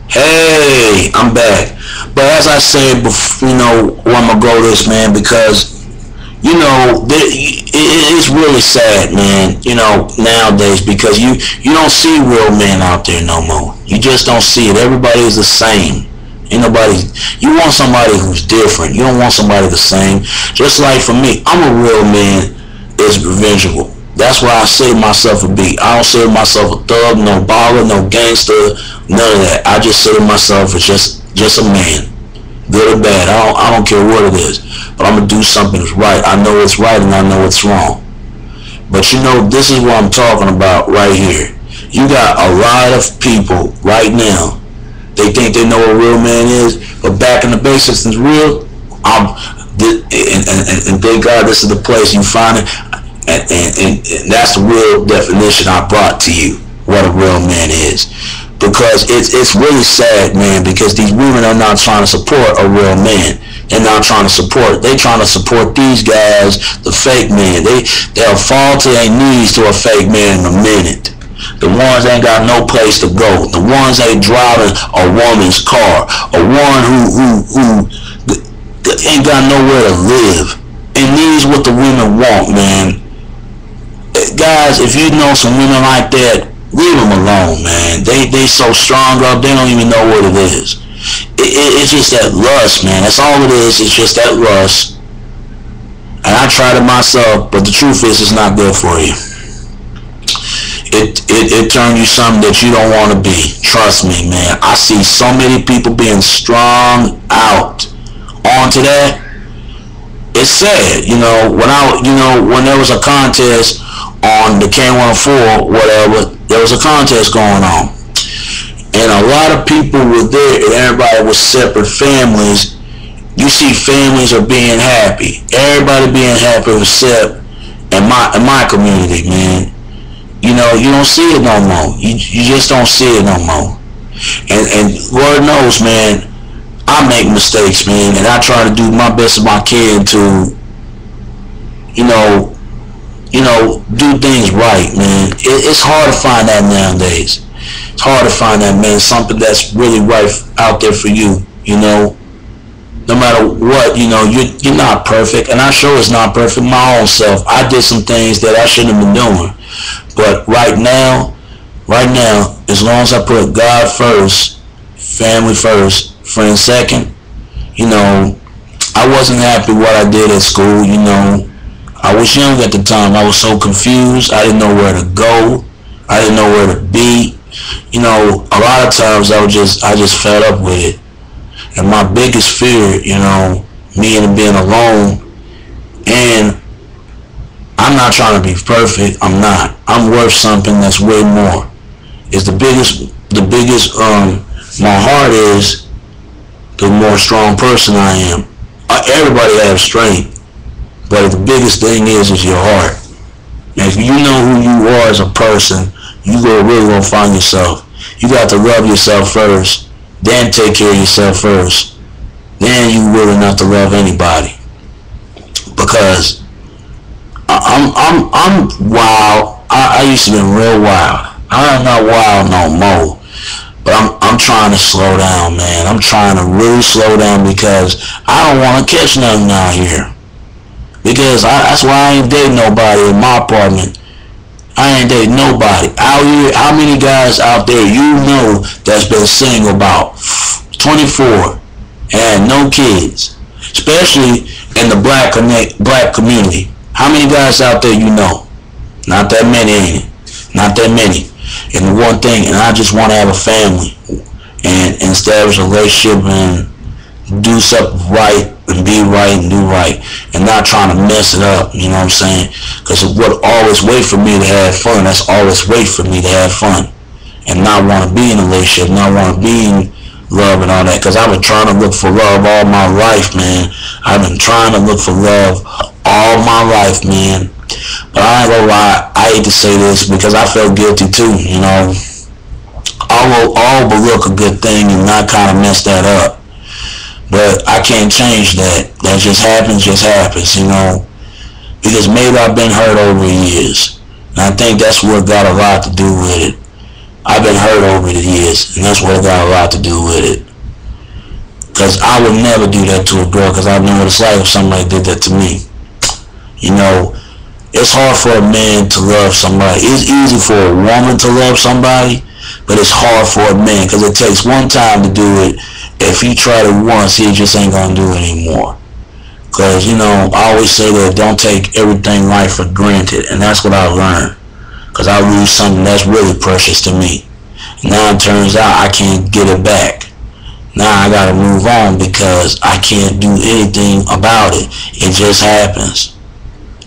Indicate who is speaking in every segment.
Speaker 1: Hey, I'm back. But as I said before, where I'm gonna go this, man, because it's really sad, man. Nowadays, because you don't see real men out there no more. You just don't see it. Everybody is the same. Ain't nobody. You want somebody who's different. You don't want somebody the same. Just like for me, I'm a real man. Is revengeful. That's why I say myself a beat. I don't say myself a thug, no baller, no gangster, none of that. I just say myself as just a man, good or bad. I don't care what it is, but I'm gonna do something that's right. I know it's right and I know it's wrong. But this is what I'm talking about right here. You got a lot of people right now. They think they know what a real man is, but back in the basics is real. And thank God this is the place you find it. And that's the real definition I brought to you, what a real man is. Because it's really sad, man, because these women are not trying to support a real man. They're not trying to support. They're trying to support these guys, the fake men. They'll fall to their knees to a fake man in a minute. The ones ain't got no place to go. The ones ain't driving a woman's car. A one who ain't got nowhere to live. And these what the women want, man. Guys, if you know some women like that, leave them alone, man. They so strong up, they don't even know what it is. It's just that lust, man. That's all it is. It's just that lust. And I tried it myself, but the truth is, it's not good for you. It turns you something that you don't want to be. Trust me, man. I see so many people being strung out onto that. It's sad, when there was a contest on the K104, whatever, there was a contest going on. And a lot of people were there, and everybody was separate families. You see families are being happy. Everybody being happy except in my community, man. You don't see it no more. You just don't see it no more. And Lord knows, man, I make mistakes, man, and I try to do my best as I can to, do things right, man. It's hard to find that nowadays. It's hard to find that, man, something that's really right out there for you, No matter what, you're not perfect, and I sure it's not perfect my own self. I did some things that I shouldn't have been doing. But right now, as long as I put God first, family first, friends second, I wasn't happy what I did at school, I was young at the time. I was so confused. I didn't know where to go. I didn't know where to be. A lot of times I just fed up with it. And my biggest fear, me and being alone, and I'm not trying to be perfect. I'm not. I'm worth something that's way more. It's the biggest, my heart is, the more strong person I am. Everybody has strength, but the biggest thing is your heart. And if you know who you are as a person, you really gonna find yourself. You got to love yourself first, then take care of yourself first. Then you will enough to love anybody. Because I'm wild. I used to be real wild. I'm not wild no more. But I'm trying to slow down, man. I'm trying to really slow down because I don't want to catch nothing out here. Because that's why I ain't dating nobody in my apartment. I ain't dating nobody. Out here, how many guys out there that's been single about 24 and no kids? Especially in the black community. How many guys out there Not that many, ain't it? Not that many. And the one thing, and I just want to have a family and establish a relationship and do something right and be right and do right and not trying to mess it up, you know what I'm saying? Because it would always wait for me to have fun. That's always wait for me to have fun and not want to be in a relationship, not want to be in love and all that. Because I've been trying to look for love all my life, man. I've been trying to look for love all my life, man. But I ain't gonna lie, I hate to say this because I felt guilty too, I'll overlook a good thing and not kind of mess that up. But I can't change that. That just happens, Because maybe I've been hurt over years. And I think that's what got a lot to do with it. I've been hurt over the years, and that's what I got a lot to do with it. Because I would never do that to a girl, because I know what it's like if somebody did that to me. You know, it's hard for a man to love somebody. It's easy for a woman to love somebody, but it's hard for a man, because it takes one time to do it. If he tried it once, he just ain't gonna do it anymore. Because, you know, I always say that don't take everything life for granted, and that's what I learned. Because I lose something that's really precious to me. Now it turns out I can't get it back. Now I gotta move on, because I can't do anything about it. It just happens.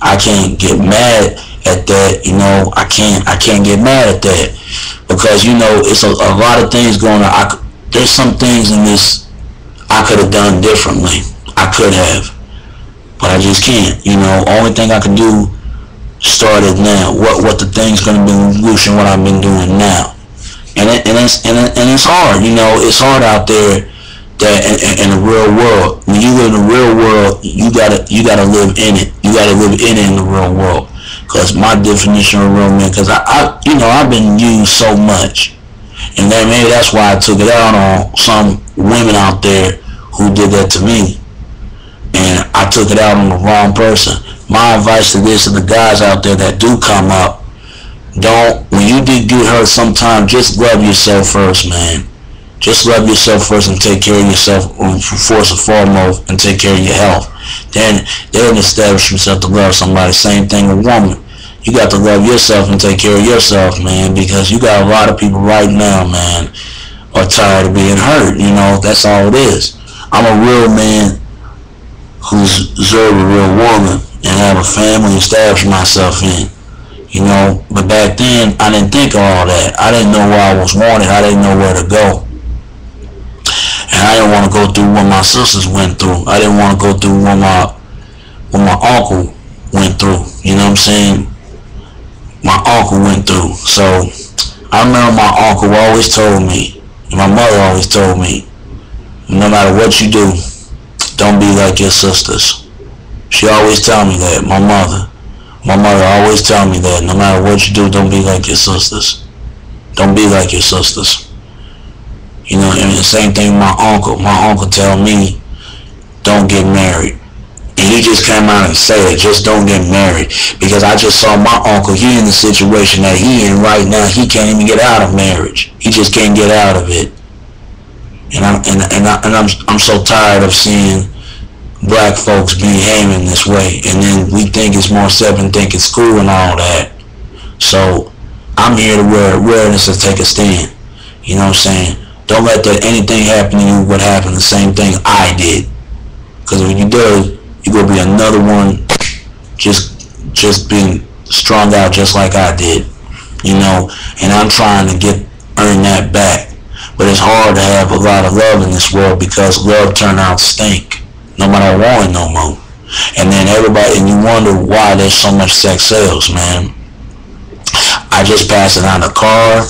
Speaker 1: I can't get mad at that, you know. I can't get mad at that, because, you know, it's a lot of things going on. There's some things in this I could have done differently. I could have, but I just can't. You know, only thing I can do started now. What the thing's gonna be whooshing what I've been doing now, and it's hard. You know, it's hard out there. That in the real world, when you live in the real world, you gotta live in it. You gotta live in the real world. Cause my definition of real man, cause you know, I've been used so much, and then maybe that's why I took it out on some women out there who did that to me, and I took it out on the wrong person. My advice to this, to the guys out there that do come up, when you did get hurt sometime, just love yourself first, man. Just love yourself first and take care of yourself first and foremost, and take care of your health. Then establish yourself to love somebody. Same thing with woman. You got to love yourself and take care of yourself, man, because you got a lot of people right now, man, are tired of being hurt. You know, that's all it is. I'm a real man who's deserved a real woman and have a family and establish myself in. You know, but back then I didn't think of all that. I didn't know where I was wanted. I didn't know where to go. And I didn't want to go through what my sisters went through. I didn't want to go through what my uncle went through. You know what I'm saying? My uncle went through. So I remember my uncle always told me, and my mother always told me, no matter what you do, don't be like your sisters. She always tell me that. My mother always tell me that. No matter what you do, don't be like your sisters. Don't be like your sisters. You know, and the same thing with my uncle. My uncle tell me, don't get married. And he just came out and said, just don't get married. Because I just saw my uncle, he in the situation that he in right now. He can't even get out of marriage. He just can't get out of it. And I'm so tired of seeing black folks behaving this way. And then we think it's more accepting, think it's cool and all that. So I'm here to wear awareness and take a stand. You know what I'm saying? Don't let anything happen to you what happened, the same thing I did. Because when you do, you're going to be another one just being strung out just like I did. You know, and I'm trying to earn that back. But it's hard to have a lot of love in this world, because love turn out stink. Nobody want it no more. And then and you wonder why there's so much sex sales, man. I just passed it on the car,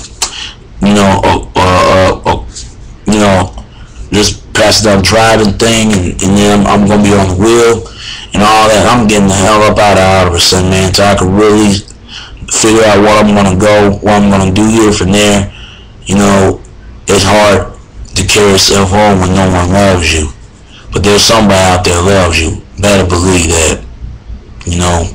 Speaker 1: just pass it on driving thing, and then I'm gonna be on the wheel and all that. I'm getting the hell up out of Iverson, man, so I can really figure out what I'm gonna go, what I'm gonna do here from there. You know, it's hard to carry yourself on when no one loves you, but there's somebody out there that loves you. Better believe that. You know,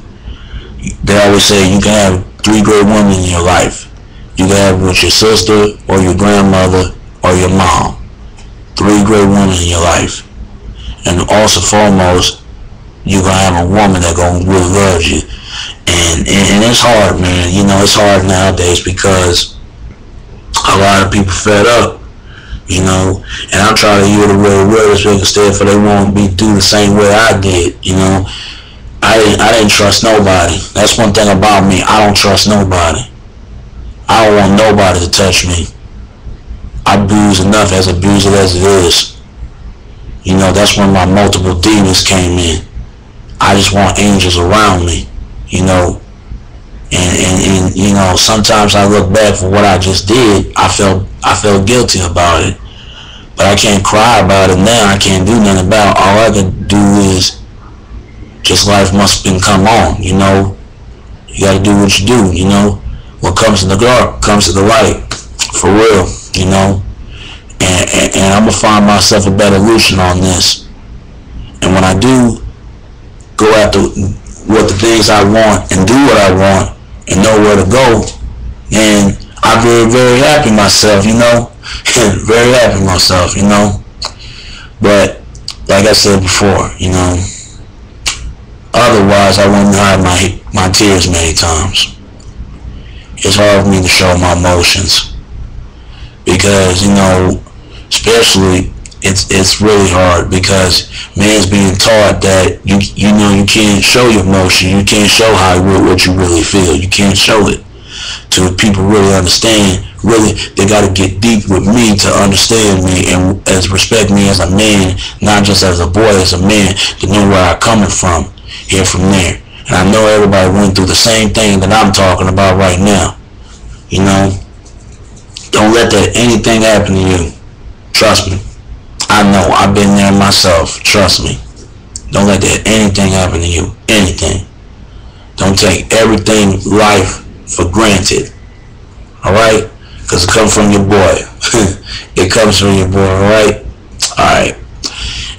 Speaker 1: they always say you can have 3 great women in your life. You can have it with your sister or your grandmother or your mom. 3 great women in your life. And also foremost, you're going to have a woman that's going to really love you. And it's hard, man. You know, it's hard nowadays because a lot of people fed up, you know. And I'm trying to hear the real words instead for they won't do the same way I did, you know. I didn't trust nobody. That's one thing about me. I don't trust nobody. I don't want nobody to touch me. I abuse enough as abusive as it is. You know, that's when my multiple demons came in. I just want angels around me, you know. And you know, sometimes I look back for what I just did. I felt guilty about it. But I can't cry about it now. I can't do nothing about it. All I can do is just life must come on, you know. You gotta do what you do, you know. What comes to the dark comes to the light. For real, you know. And I'm gonna find myself a better solution on this. And when I do go after what the things I want and do what I want and know where to go, then I'm very, very happy myself, you know. Very happy myself, you know. But like I said before, you know, otherwise I wouldn't hide my tears many times. It's hard for me to show my emotions because, you know, especially it's really hard because man's being taught that you know you can't show your emotion, you can't show what you really feel, you can't show it to people really understand. Really, they got to get deep with me to understand me and as respect me as a man, not just as a boy, as a man, to know where I'm coming from here from there. And I know everybody went through the same thing that I'm talking about right now. You know, don't let that anything happen to you. Trust me. I know. I've been there myself. Trust me. Don't let that anything happen to you. Anything. Don't take everything life for granted. Alright? Because it comes from your boy. It comes from your boy, alright? Alright.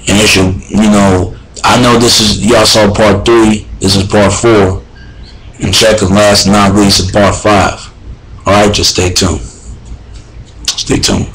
Speaker 1: And it should, you know, I know this is, y'all saw part 3. This is part 4. And check it last but not least in part 5. Alright, just stay tuned. Stay tuned.